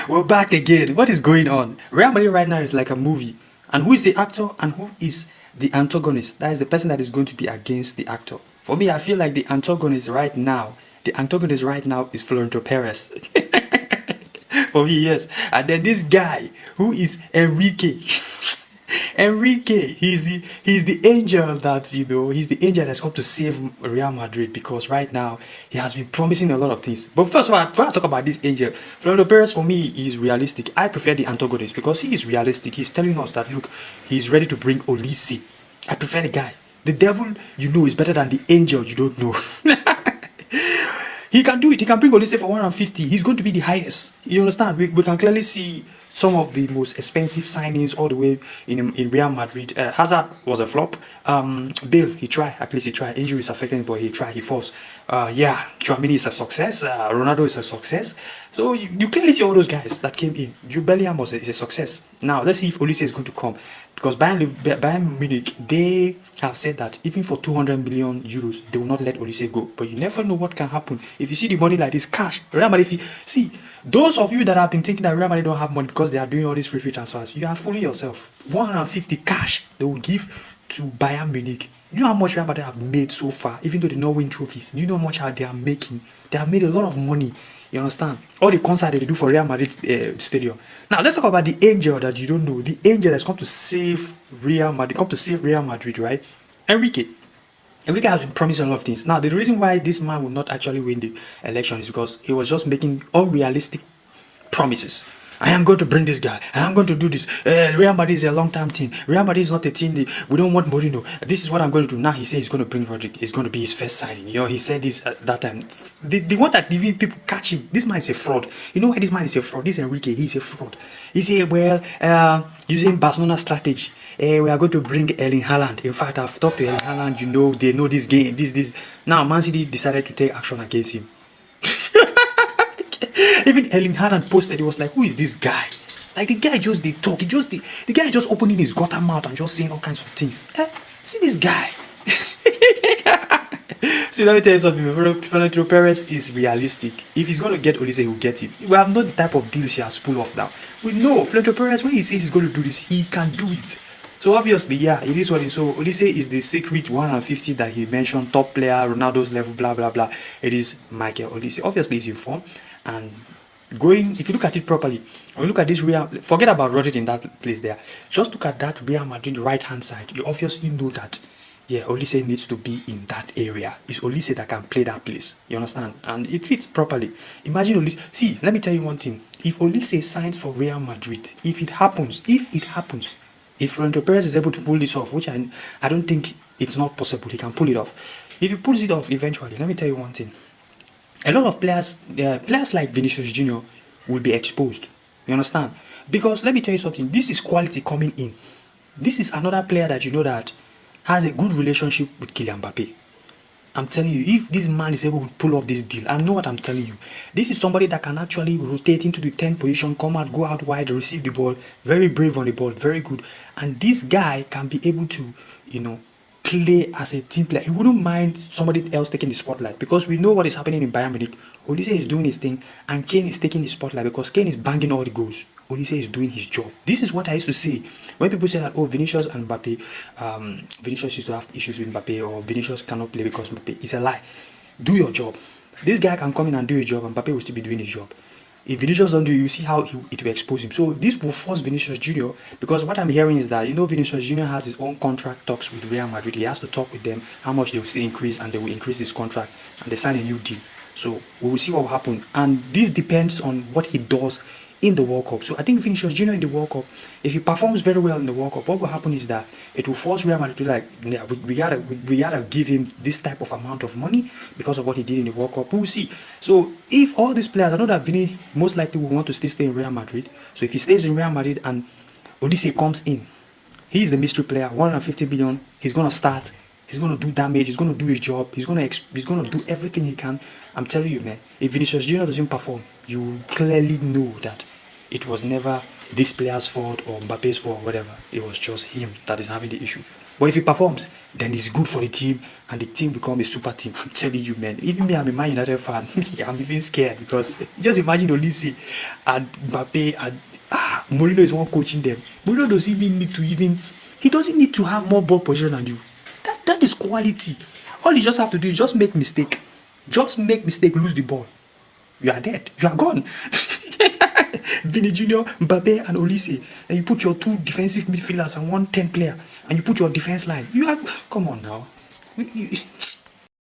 We're back again. What is going on? Real Madrid right now is like a movie. And who is the actor and who is the antagonist? That is the person that is going to be against the actor. For me, I feel like the antagonist right now is Florentino Perez. For me, yes. And then this guy who is Enrique. Enrique, he's the angel that he's the angel that's come to save Real Madrid because right now he has been promising a lot of things. But first of all, before I talk about this angel, Fernando Perez for me is realistic. I prefer the antagonist because he is realistic. He's telling us that look, he's ready to bring Olise. I prefer the guy. The devil is better than the angel you don't know. He can do it. He can bring Olise for 150. He's going to be the highest. You understand? We can clearly see some of the most expensive signings all the way in Real Madrid. Hazard was a flop. Bale, he tried. At least he tried. Injuries affecting him, but he tried. He forced. Yeah, Chouamini is a success. Ronaldo is a success. So you clearly see all those guys that came in. Jude Bellingham is a success. Now let's see if Olise is going to come because Bayern Munich, they have said that even for 200 million euros they will not let Olise go. But you never know what can happen if you see the money like this cash. Real Madrid, if you see those of you that have been thinking that Real Madrid don't have money because they are doing all these free transfers, you are fooling yourself. 150 cash they will give to Bayern Munich. You know how much Real Madrid have made so far, even though they don't win trophies. You know how much they are making. They have made a lot of money. You understand? All the concerts they do for Real Madrid stadium. Now let's talk about the angel that you don't know. The angel that's come to save Real Madrid, right? Enrique. Enrique has been promising a lot of things. Now the reason why this man will not actually win the election is because he was just making unrealistic promises. I am going to bring this guy. I am going to do this. Real Madrid is a long-term team. Real Madrid is not a team. We don't want Mourinho. This is what I'm going to do. Now he says he's going to bring Rodrigo. It's going to be his first signing. He said this at that time. The one that even people catch him. This man is a fraud. You know why this man is a fraud? This Enrique, he's a fraud. He said, well, using Barcelona strategy, we are going to bring Erling Haaland. In fact, I've talked to Erling Haaland. They know this game. This. Now Man City decided to take action against him. Even Erling Haaland posted, he was like, who is this guy? Like the guy just they talk, the guy just opening his gutter mouth and just saying all kinds of things. See this guy. So let me tell you something. Florentino Perez is realistic. If he's going to get Olise, he will get it. We have not the type of deals he has pulled off now. We know Florentino Perez, when he says he's going to do this, he can do it. So obviously, yeah, it is what it is. So Olise is the secret 150 that he mentioned, top player, Ronaldo's level, blah blah blah. It is Michael Olise. Obviously, he's in form and if you look at it properly, when you look at this forget about Rodri in that place there. Just look at that Real Madrid right hand side. You obviously know that, yeah, Olise needs to be in that area. It's Olise that can play that place. You understand? And it fits properly. Imagine Olise. See, let me tell you one thing. If Olise signs for Real Madrid, if it happens, if Florentino Perez is able to pull this off, which I don't think it's not possible, he can pull it off. If he pulls it off eventually, let me tell you one thing. A lot of players like Vinicius Jr. will be exposed. You understand? Because let me tell you something. This is quality coming in. This is another player that that has a good relationship with Kylian Mbappe. I'm telling you, if this man is able to pull off this deal, I know what I'm telling you. This is somebody that can actually rotate into the 10th position, come out, go out wide, receive the ball, very brave on the ball, very good. And this guy can be able to, play as a team player. He wouldn't mind somebody else taking the spotlight because we know what is happening in Bayern Munich. Olise is doing his thing and Kane is taking the spotlight because Kane is banging all the goals. Olise is doing his job. This is what I used to say when people say that, oh, Vinicius and Mbappe, Vinicius used to have issues with Mbappe or Vinicius cannot play because Mbappe. It's a lie. Do your job. This guy can come in and do his job and Mbappe will still be doing his job. If Vinicius don't do it, you see how it will expose him. So this will force Vinicius Jr. because what I'm hearing is that Vinicius Jr. has his own contract talks with Real Madrid. He has to talk with them how much they will still increase and they will increase his contract and they sign a new deal. So we will see what will happen. And this depends on what he does in the World Cup. So I think Vinicius Jr. in the World Cup, if he performs very well in the World Cup, what will happen is that it will force Real Madrid to we gotta give him this type of amount of money because of what he did in the World Cup. We will see. So if all these players, I know that Vini most likely will want to stay in Real Madrid. So if he stays in Real Madrid and Olise comes in, he is the mystery player, 150 billion. He's gonna start. He's gonna do damage. He's gonna do his job. He's gonna do everything he can. I'm telling you, man. If Vinicius Jr. doesn't perform, you clearly know that it was never this player's fault or Mbappe's fault or whatever. It was just him that is having the issue. But if he performs, then it's good for the team and the team become a super team. I'm telling you, man. Even me, I'm a Man United fan. I'm even scared because just imagine Olise and Mbappe and Mourinho is one coaching them. Mourinho doesn't even need to he doesn't need to have more ball position than you. That is quality. All you just have to do is just make mistake. Just make mistake, lose the ball. You are dead. You are gone. Vini Junior, Mbappe, and Olise, and you put your two defensive midfielders and one 10 player, and you put your defense line. You are come on now.